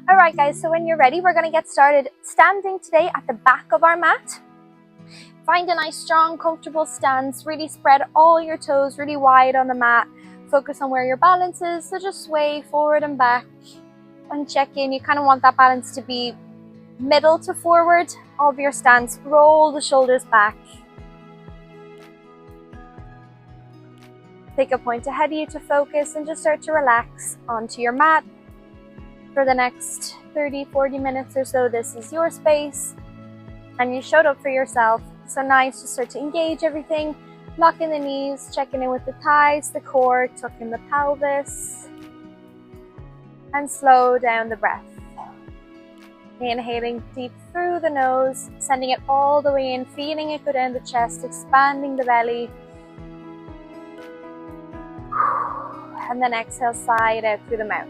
Alright guys, so when you're ready, we're going to get started standing today at the back of our mat. Find a nice, strong, comfortable stance. Really spread all your toes really wide on the mat. Focus on where your balance is, so just sway forward and back and check in. You kind of want that balance to be middle to forward of your stance. Roll the shoulders back. Take a point ahead of you to focus and just start to relax onto your mat. For the next 30-40 minutes or so, this is your space and you showed up for yourself. So nice to start to engage everything, lock in the knees, checking in with the thighs, the core, tuck in the pelvis, and slow down the breath. Inhaling deep through the nose, sending it all the way in, feeling it go down the chest, expanding the belly. And then exhale, sigh it out through the mouth.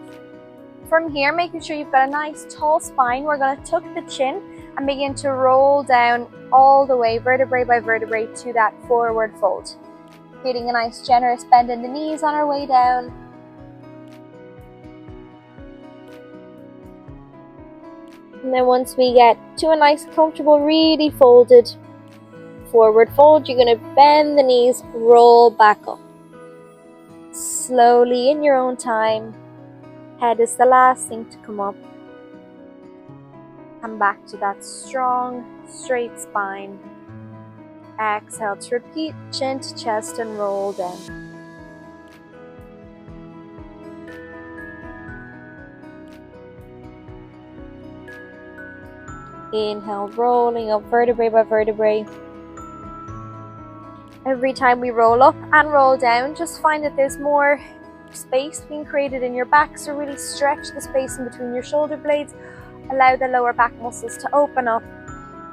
From here, making sure you've got a nice tall spine, we're going to tuck the chin and begin to roll down all the way, vertebrae by vertebrae, to that forward fold. Creating a nice generous bend in the knees on our way down. And then once we get to a nice, comfortable, really folded forward fold, you're going to bend the knees, roll back up. Slowly in your own time. Head is the last thing to come up. Come back to that strong, straight spine. Exhale to repeat, chin to chest and roll down. Inhale, rolling up vertebrae by vertebrae. Every time we roll up and roll down, just find that there's more space being created in your back, so really stretch the space in between your shoulder blades. Allow the lower back muscles to open up.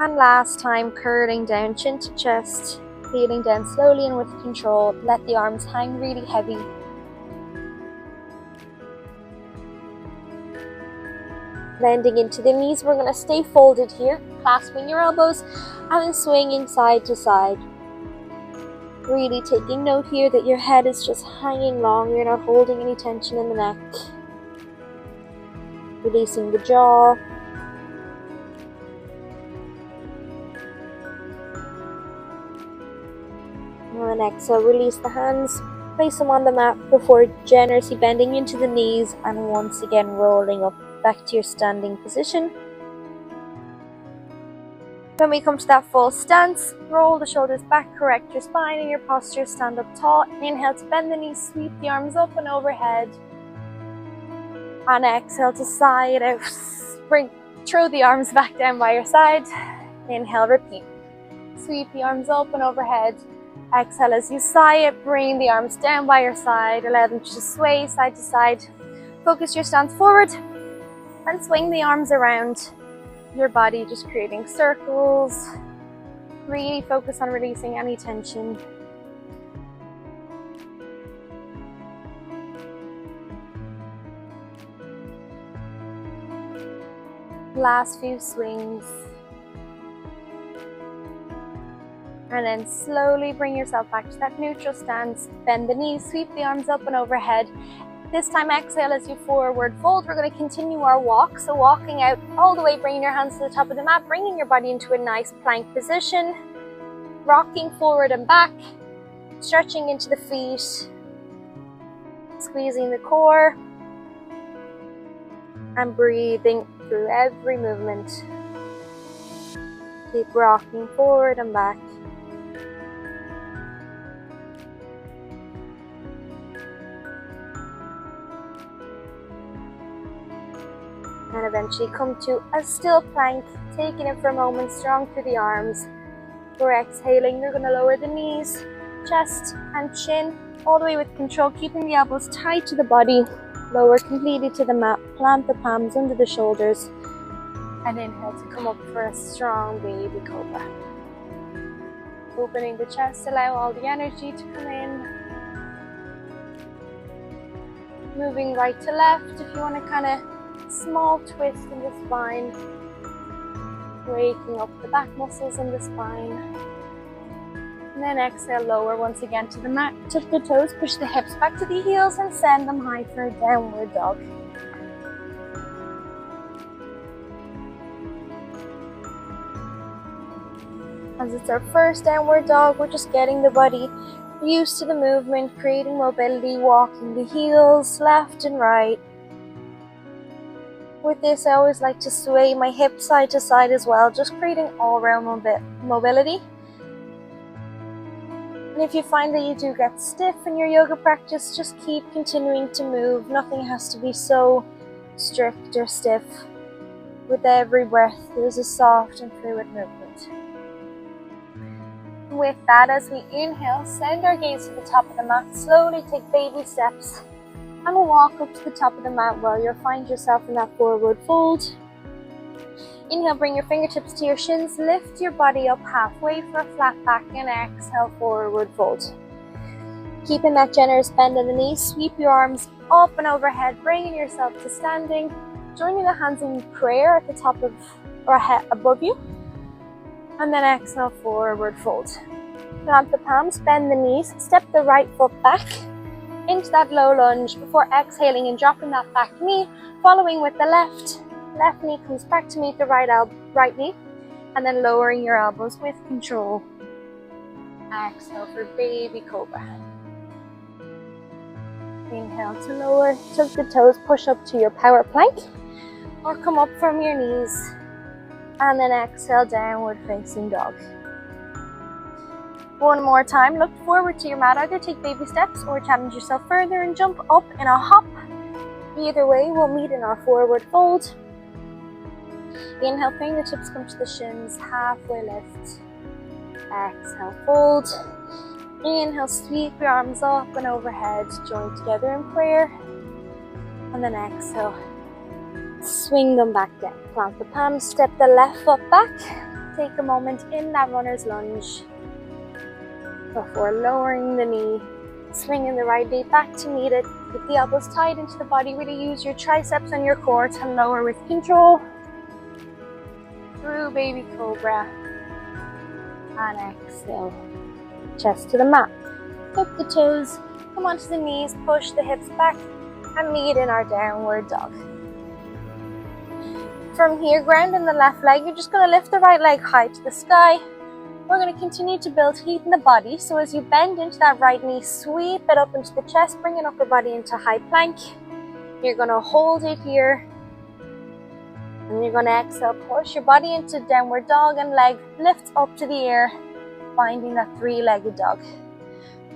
And last time, curling down, chin to chest, feeling down slowly and with control. Let the arms hang really heavy. Bending into the knees, we're going to stay folded here, clasping your elbows and then swinging side to side. Really taking note here that your head is just hanging long, you're not holding any tension in the neck. Releasing the jaw. And then exhale, release the hands, place them on the mat before generously bending into the knees and once again rolling up back to your standing position. When we come to that full stance, roll the shoulders back, correct your spine and your posture, stand up tall. Inhale to bend the knees, sweep the arms up and overhead. And exhale to sigh it out. Throw the arms back down by your side. Inhale, repeat. Sweep the arms up and overhead. Exhale as you sigh it, bring the arms down by your side. Allow them to just sway side to side. Focus your stance forward and swing the arms around your body, just creating circles. Really focus on releasing any tension. Last few swings. And then slowly bring yourself back to that neutral stance. Bend the knees, sweep the arms up and overhead. This time exhale as you forward fold. We're going to continue our walk. So walking out all the way, bringing your hands to the top of the mat, bringing your body into a nice plank position. Rocking forward and back. Stretching into the feet. Squeezing the core. And breathing through every movement. Keep rocking forward and back. And eventually come to a still plank, taking it for a moment, strong through the arms. We're exhaling, you're going to lower the knees, chest and chin, all the way with control, keeping the elbows tight to the body. Lower completely to the mat, plant the palms under the shoulders. And inhale to come up for a strong baby cobra. Opening the chest, allow all the energy to come in. Moving right to left if you want to kind of small twist in the spine, waking up the back muscles in the spine. And then exhale, lower once again to the mat, tuck the toes, push the hips back to the heels and send them high for a downward dog. As it's our first downward dog, we're just getting the body used to the movement, creating mobility, walking the heels left and right. With this, I always like to sway my hips side to side as well, just creating all-round mobility. And if you find that you do get stiff in your yoga practice, just keep continuing to move. Nothing has to be so strict or stiff. With every breath, there's a soft and fluid movement. With that, as we inhale, send our gaze to the top of the mat. Slowly take baby steps and walk up to the top of the mat while you'll find yourself in that forward fold. Inhale, bring your fingertips to your shins. Lift your body up halfway for a flat back, and exhale, forward fold. Keeping that generous bend in the knees, sweep your arms up and overhead, bringing yourself to standing. Joining the hands in prayer at the top of or above you. And then exhale, forward fold. Plant the palms, bend the knees, step the right foot back into that low lunge before exhaling and dropping that back knee, following with the left. Left knee comes back to meet the right knee, and then lowering your elbows with control. Exhale for baby cobra. Inhale to lower, tuck the toes, push up to your power plank, or come up from your knees, and then exhale, downward facing dog. One more time, look forward to your mat. Either take baby steps or challenge yourself further and jump up in a hop. Either way, we'll meet in our forward fold. Inhale, fingertips come to the shins, halfway lift. Exhale, fold. Inhale, sweep your arms up and overhead, join together in prayer. And then exhale, swing them back down. Plant the palms, step the left foot back. Take a moment in that runner's lunge before lowering the knee, swinging the right knee back to meet it. Keep the elbows tight into the body. Really use your triceps and your core to lower with control. Through baby cobra. And exhale. Chest to the mat. Tuck the toes, come onto the knees, push the hips back, and meet in our downward dog. From here, ground in the left leg. You're just going to lift the right leg high to the sky. We're going to continue to build heat in the body. So as you bend into that right knee, sweep it up into the chest, bring your upper body into high plank. You're going to hold it here. And you're going to exhale, push your body into downward dog, and leg lifts up to the air, finding that three-legged dog.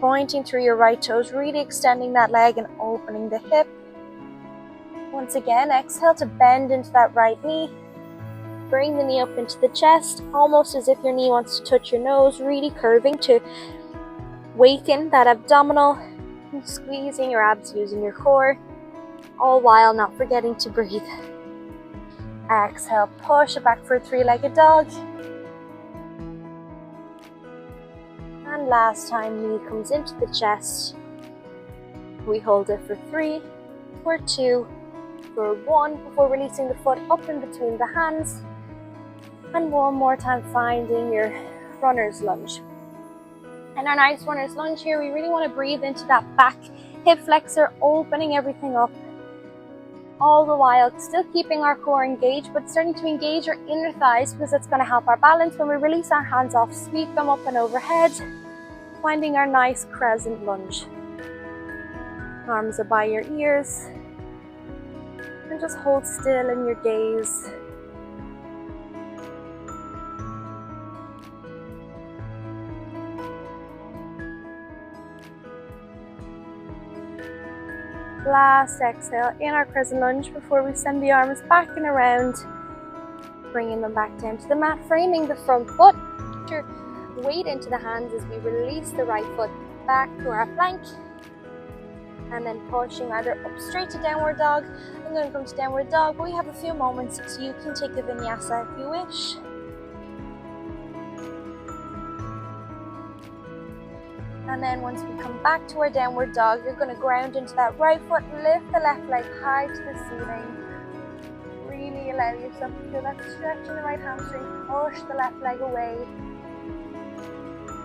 Pointing through your right toes, really extending that leg and opening the hip. Once again, exhale to bend into that right knee. Bring the knee up into the chest, almost as if your knee wants to touch your nose, really curving to waken that abdominal, and squeezing your abs using your core, all while not forgetting to breathe. Exhale, push it back for a three-legged dog. And last time, knee comes into the chest. We hold it for 3, for 2, for 1, before releasing the foot up in between the hands. And one more time, finding your runner's lunge. In our nice runner's lunge here, we really want to breathe into that back hip flexor, opening everything up. All the while still keeping our core engaged, but starting to engage our inner thighs, because it's going to help our balance. When we release our hands off, sweep them up and overhead, finding our nice crescent lunge. Arms are by your ears, and just hold still in your gaze. Last exhale in our crescent lunge before we send the arms back and around, bringing them back down to the mat, framing the front foot. Weight into the hands as we release the right foot back to our plank, and then pushing either up straight to downward dog. I'm going to come to downward dog, but we have a few moments, so you can take a vinyasa if you wish. And then once we come back to our downward dog, you're going to ground into that right foot, lift the left leg high to the ceiling. Really allow yourself to feel that stretch in the right hamstring. Push the left leg away.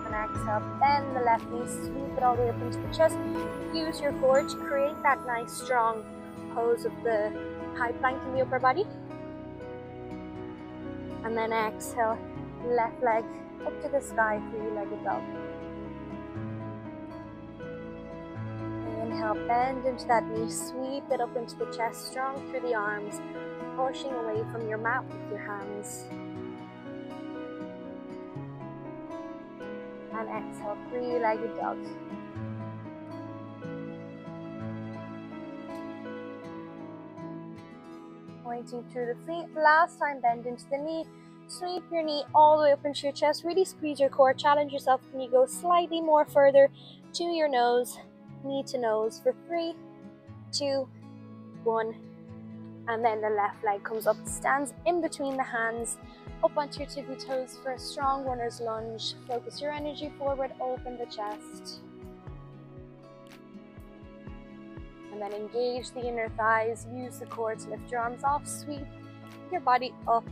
And exhale, bend the left knee, sweep it all the way up into the chest. Use your core to create that nice strong pose of the high plank in the upper body. And then exhale, left leg up to the sky, three-legged dog. Inhale, bend into that knee, sweep it up into the chest, strong through the arms, pushing away from your mat with your hands. And exhale, three-legged dog. Pointing through the feet. Last time, bend into the knee. Sweep your knee all the way up into your chest. Really squeeze your core. Challenge yourself. Can you go slightly more further to your nose, knee to nose for 3, 2, 1. And then the left leg comes up, stands in between the hands, up onto your tippy toes for a strong runner's lunge. Focus your energy forward, open the chest. And then engage the inner thighs, use the core to lift your arms off, sweep your body up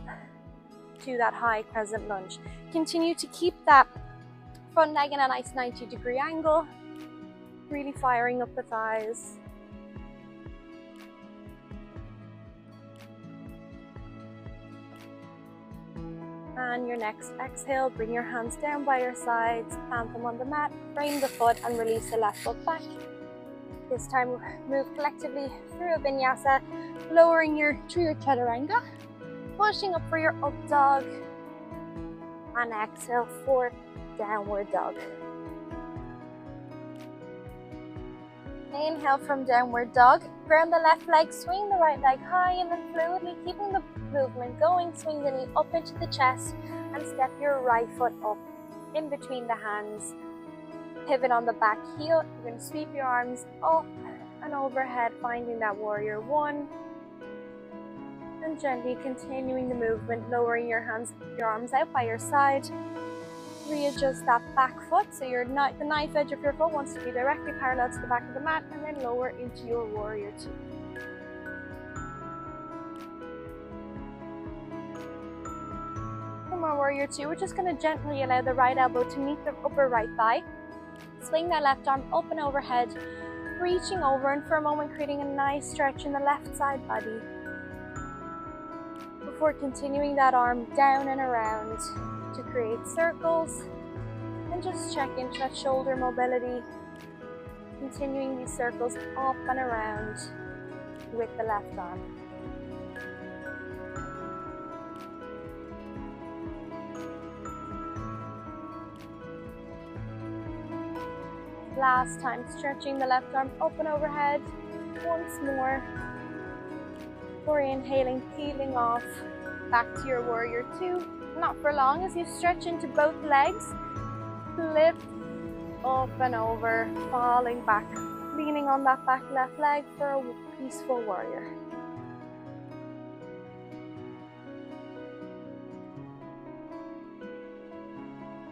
to that high crescent lunge. Continue to keep that front leg in a nice 90-degree angle, really firing up the thighs. And your next exhale, bring your hands down by your sides, plant them on the mat, frame the foot and release the left foot back. This time move collectively through a vinyasa, lowering through your chaturanga, pushing up for your up dog, and exhale for downward dog. Inhale from downward dog, ground the left leg, swing the right leg high, and then fluidly keeping the movement going, swing the knee up into the chest and step your right foot up in between the hands. Pivot on the back heel. You're going to sweep your arms up and overhead, finding that warrior 1. And gently continuing the movement, lowering your arms out by your side. Readjust that back foot so the knife edge of your foot wants to be directly parallel to the back of the mat, and then lower into your warrior 2. From our warrior 2, we're just going to gently allow the right elbow to meet the upper right thigh. Swing that left arm up and overhead, reaching over, and for a moment creating a nice stretch in the left side body. Before continuing that arm down and around to create circles, and just check into that shoulder mobility, continuing these circles up and around with the left arm. Last time, stretching the left arm up and overhead. Once more. Before inhaling, peeling off back to your warrior 2. Not for long as you stretch into both legs. Lift up and over, falling back, leaning on that back left leg for a peaceful warrior.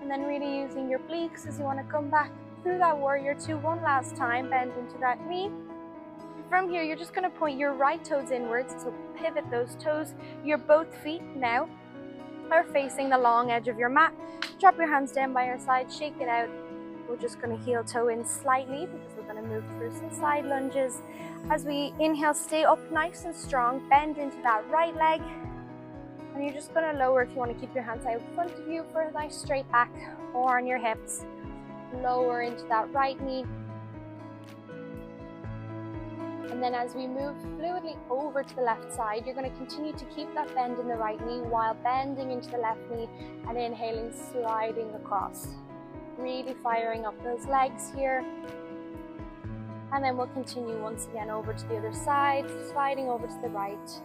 And then really using your obliques as you want to come back through that warrior 2 one last time, bend into that knee. From here, you're just going to point your right toes inwards, so pivot those toes. Your both feet now are facing the long edge of your mat. Drop your hands down by your side, shake it out. We're just going to heel toe in slightly because we're going to move through some side lunges. As we inhale, stay up nice and strong, bend into that right leg. And you're just going to lower if you want to keep your hands out in front of you for a nice straight back or on your hips. Lower into that right knee. And then as we move fluidly over to the left side, you're going to continue to keep that bend in the right knee while bending into the left knee and inhaling, sliding across. Really firing up those legs here. And then we'll continue once again over to the other side, sliding over to the right.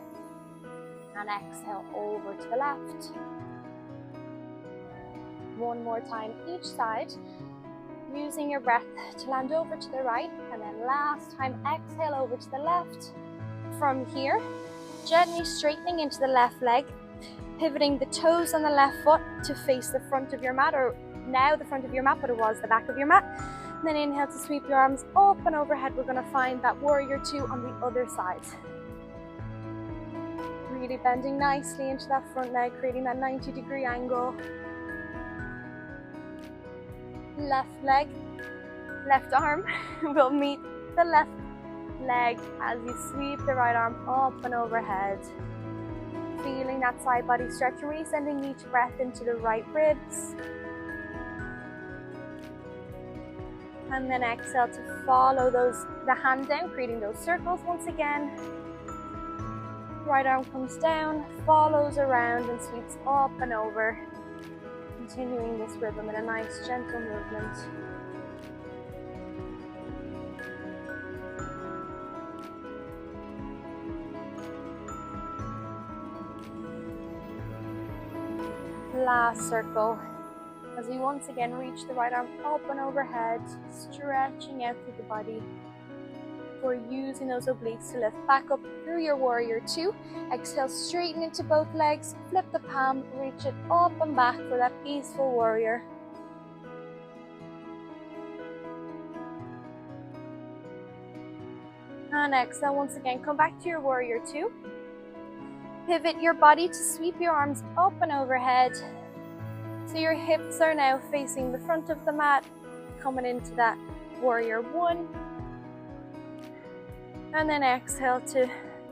And exhale over to the left. One more time each side. Using your breath to land over to the right, and then last time exhale over to the left. From here, gently straightening into the left leg, pivoting the toes on the left foot to face the front of your mat, or now the front of your mat, but it was the back of your mat. And then inhale to sweep your arms up and overhead. We're going to find that warrior 2 on the other side. Really bending nicely into that front leg, creating that 90-degree angle. Left leg, left arm will meet the left leg as you sweep the right arm up and overhead. Feeling that side body stretch, really sending each breath into the right ribs. And then exhale to follow the hand down, creating those circles once again. Right arm comes down, follows around and sweeps up and over. Continuing this rhythm in a nice gentle movement. Last circle. As we once again reach the right arm up and overhead, stretching out through the body. For using those obliques to lift back up through your warrior two. Exhale, straighten into both legs, flip the palm, reach it up and back for that peaceful warrior. And exhale, once again, come back to your warrior two. Pivot your body to sweep your arms up and overhead. So your hips are now facing the front of the mat, coming into that warrior one. And then exhale to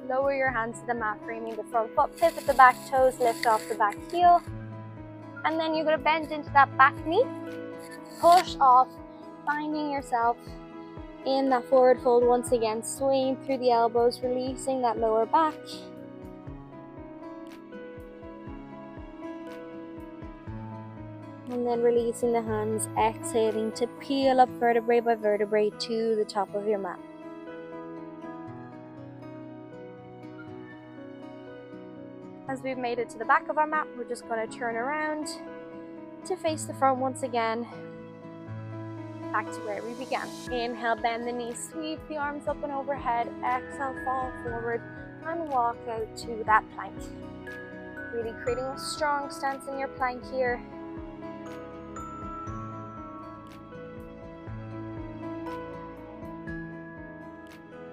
lower your hands to the mat, framing the front foot, pivot the back toes, lift off the back heel. And then you're going to bend into that back knee, push off, finding yourself in that forward fold once again, swaying through the elbows, releasing that lower back. And then releasing the hands, exhaling to peel up vertebrae by vertebrae to the top of your mat. As we've made it to the back of our mat, we're just going to turn around to face the front once again. Back to where we began. Inhale, bend the knees, sweep the arms up and overhead. Exhale, fall forward and walk out to that plank. Really creating a strong stance in your plank here.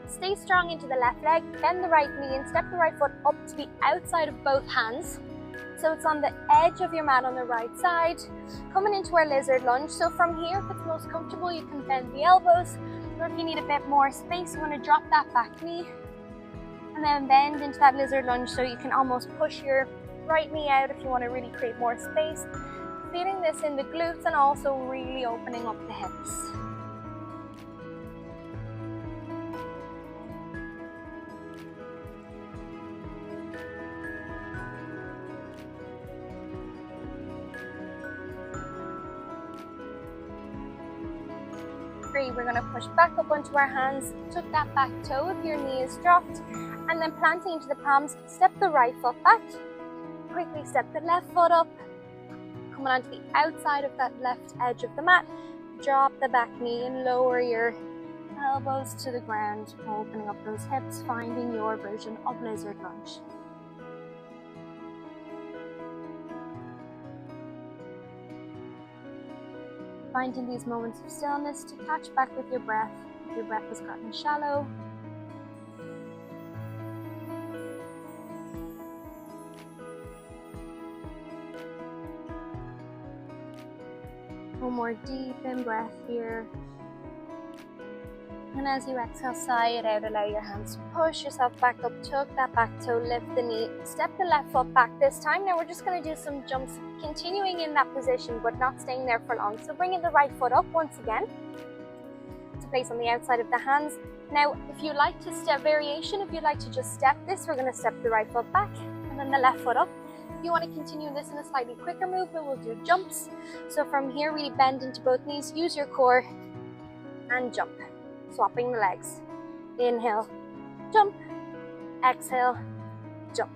Stay strong into the left leg, bend the right knee and step the right foot up to the outside of both hands. So it's on the edge of your mat on the right side, coming into our lizard lunge. So from here, if it's most comfortable, you can bend the elbows, or if you need a bit more space, you want to drop that back knee and then bend into that lizard lunge so you can almost push your right knee out if you want to really create more space. Feeling this in the glutes and also really opening up the hips. We're going to push back up onto our hands, tuck that back toe if your knee is dropped, and then planting into the palms, step the right foot back, quickly step the left foot up, coming onto the outside of that left edge of the mat, drop the back knee and lower your elbows to the ground, opening up those hips, finding your version of lizard lunge. Finding these moments of stillness to catch back with your breath if your breath has gotten shallow. One more deep in breath here. And as you exhale, sigh it out, allow your hands to push yourself back up, tuck that back toe, lift the knee, step the left foot back this time. Now we're just going to do some jumps, continuing in that position, but not staying there for long. So bringing the right foot up once again to place on the outside of the hands. Now, if you like to step variation, if you'd like to just step this, we're going to step the right foot back and then the left foot up. If you want to continue this in a slightly quicker movement, we'll do jumps. So from here, really bend into both knees, use your core and jump. Swapping the legs. Inhale, jump, exhale, jump.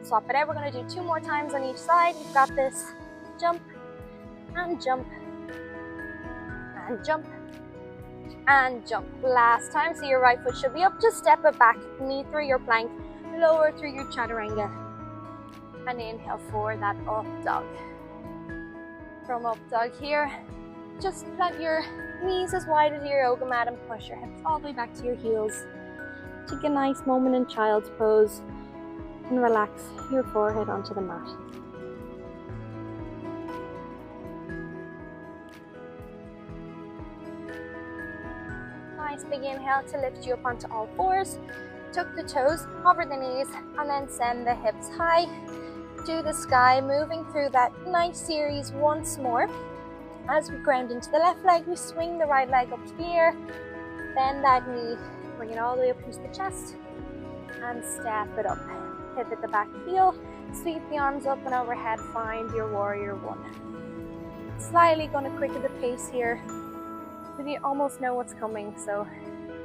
Swap it out. We're going to do 2 more times on each side. You've got this. Jump and jump and jump and jump. Last time. So your right foot should be up. Just step it back, knee through your plank, lower through your chaturanga. And inhale for that up dog. From up dog here, just plant your knees as wide as your yoga mat and push your hips all the way back to your heels. Take a nice moment in child's pose and relax your forehead onto the mat. Nice big inhale to lift you up onto all fours. Tuck the toes, hover the knees, and then send the hips high to the sky, moving through that nice series once more. As we ground into the left leg, we swing the right leg up to the air, bend that knee, bring it all the way up into the chest, and step it up. Pivot the back heel, sweep the arms up and overhead, find your warrior one. Slightly going to quicken the pace here, but you almost know what's coming, so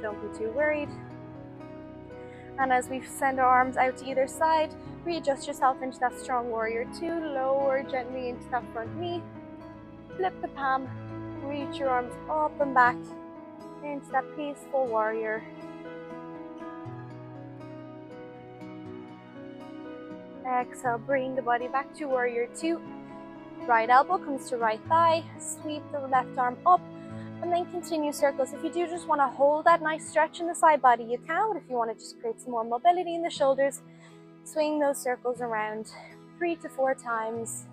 don't be too worried. And as we send our arms out to either side, readjust yourself into that strong warrior two, lower gently into that front knee, flip the palm, reach your arms up and back into that peaceful warrior. Exhale, bring the body back to warrior two. Right elbow comes to right thigh, sweep the left arm up, and then continue circles. If you do just want to hold that nice stretch in the side body, you can. But if you want to just create some more mobility in the shoulders, swing those circles around 3 to 4 times.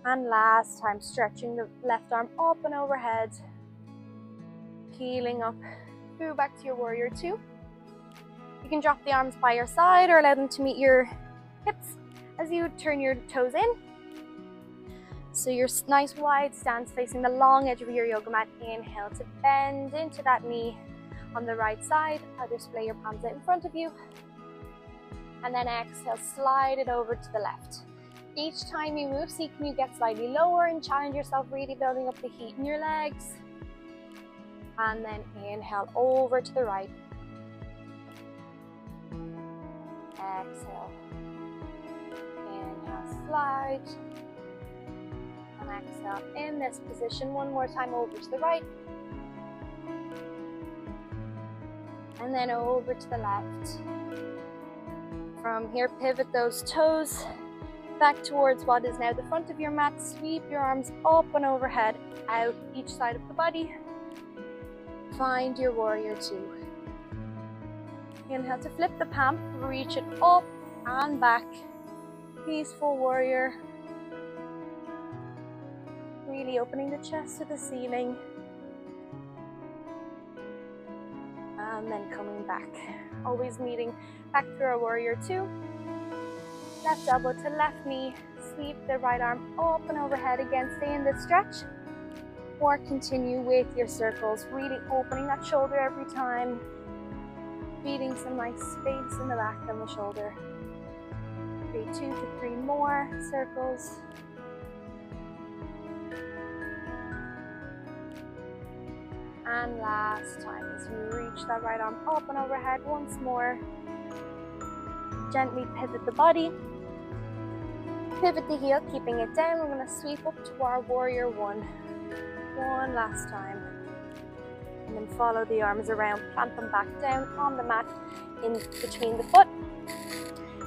And last time, stretching the left arm up and overhead, peeling up through back to your warrior two. You can drop the arms by your side or allow them to meet your hips as you turn your toes in. So your nice wide stance facing the long edge of your yoga mat. Inhale to bend into that knee on the right side. Or display your palms out in front of you. And then exhale, slide it over to the left. Each time you move, see can you get slightly lower and challenge yourself, really building up the heat in your legs. And then inhale over to the right. Exhale. Inhale, slide. And exhale in this position. One more time over to the right. And then over to the left. From here, pivot those toes back towards what is now the front of your mat. Sweep your arms up and overhead, out each side of the body. Find your warrior two. Inhale to flip the palm, reach it up and back. Peaceful warrior. Really opening the chest to the ceiling. And then coming back. Always meeting back through our warrior two. Left elbow to left knee. Sweep the right arm up and overhead. Again, stay in this stretch. Or continue with your circles. Really opening that shoulder every time. Feeding some nice space in the back and the shoulder. 2 to 3 more circles. And last time as you reach that right arm up and overhead once more. Gently pivot the body. Pivot the heel, keeping it down. We're going to sweep up to our warrior one. One last time. And then follow the arms around, plant them back down on the mat in between the foot.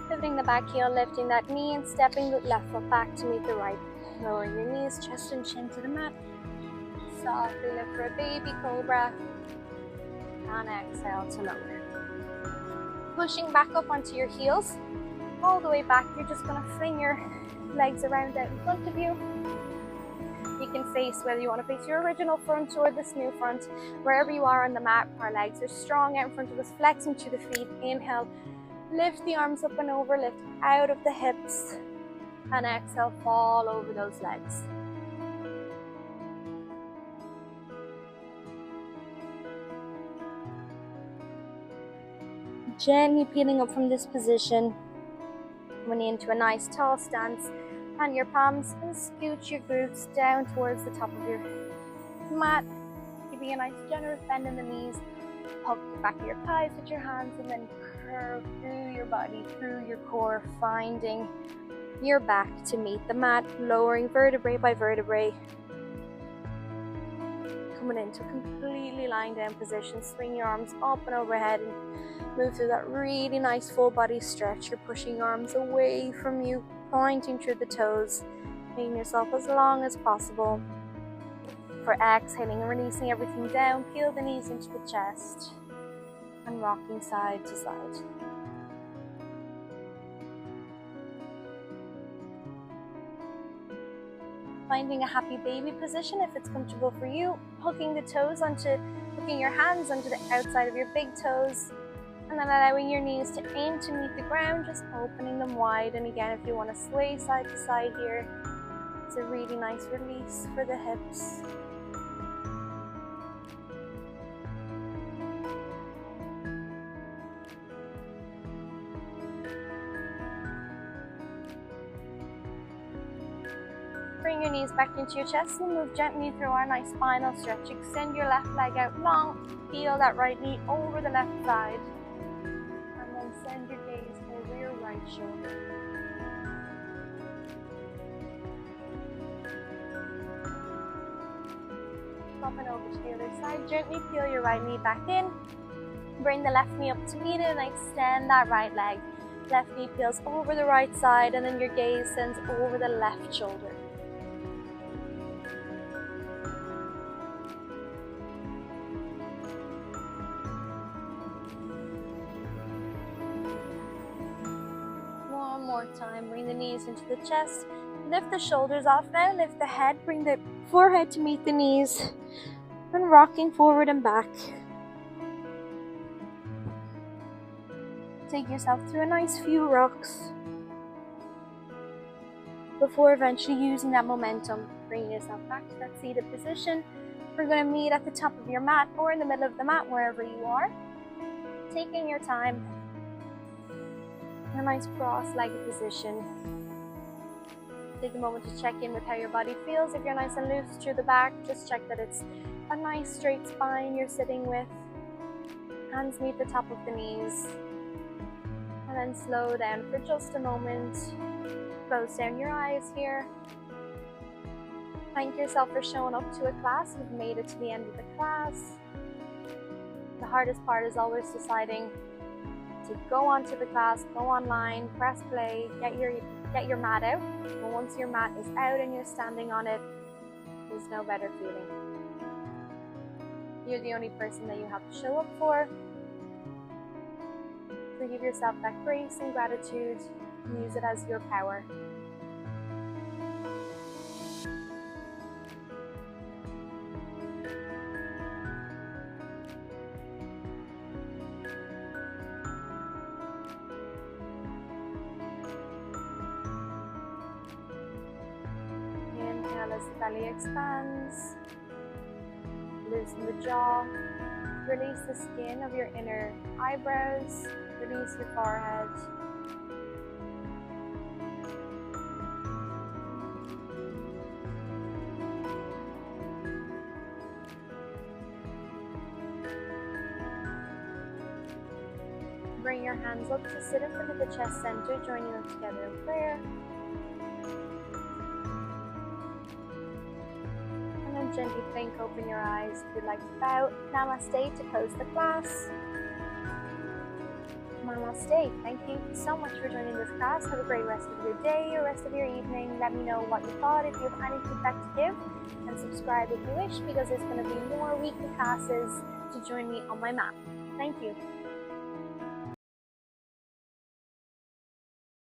Pivoting the back heel, lifting that knee and stepping the left foot back to meet the right. Lowering your knees, chest and chin to the mat. Softly lift for a baby cobra. And exhale to lower. Pushing back up onto your heels. All the way back, you're just going to fling your legs around out in front of you. You can face, whether you want to face your original front or this new front, wherever you are on the mat. Our legs are strong out in front of us, flexing to the feet. Inhale, lift the arms up and over, lift out of the hips. And exhale, fall over those legs. Gently peeling up from this position. Coming into a nice tall stance. Plant your palms and scooch your glutes down towards the top of your mat. Giving a nice generous bend in the knees. Hug the back of your thighs with your hands and then curve through your body, through your core, finding your back to meet the mat, lowering vertebrae by vertebrae. Coming into a completely lying down position. Swing your arms up and overhead and move through that really nice full body stretch. You're pushing your arms away from you, pointing through the toes, making yourself as long as possible. For exhaling and releasing everything down, peel the knees into the chest and rocking side to side. Finding a happy baby position if it's comfortable for you. Hooking the toes onto, hooking your hands onto the outside of your big toes. And then allowing your knees to aim to meet the ground, just opening them wide. And again, if you want to sway side to side here, it's a really nice release for the hips. Bring your knees back into your chest and move gently through our nice spinal stretch. Extend your left leg out long. Peel that right knee over the left side. And then send your gaze over your right shoulder. Popping over to the other side. Gently peel your right knee back in. Bring the left knee up to meet it and extend that right leg. Left knee peels over the right side and then your gaze sends over the left shoulder. One more time, bring the knees into the chest. Lift the shoulders off now, lift the head, bring the forehead to meet the knees. And rocking forward and back. Take yourself through a nice few rocks before eventually using that momentum, bringing yourself back to that seated position. We're going to meet at the top of your mat or in the middle of the mat, wherever you are. Taking your time in a nice cross-legged position. Take a moment to check in with how your body feels. If you're nice and loose through the back, just check that it's a nice straight spine you're sitting with. Hands meet the top of the knees. And then slow down for just a moment. Close down your eyes here. Thank yourself for showing up to a class. You've made it to the end of the class. The hardest part is always deciding to go onto the class, go online, press play, get your mat out. And once your mat is out and you're standing on it, there's no better feeling. You're the only person that you have to show up for. So give yourself that grace and gratitude and use it as your power. Inhale as the belly expands. Loosen the jaw. Release the skin of your inner eyebrows. Release your forehead. Bring your hands up to sit in front of the chest center, joining them together in prayer. And then gently blink open your eyes if you'd like to bow. Namaste to close the class. Namaste. Thank you so much for joining this class. Have a great rest of your day or rest of your evening. Let me know what you thought. If you have any feedback to give, and subscribe if you wish, because there's going to be more weekly classes to join me on my mat. Thank you.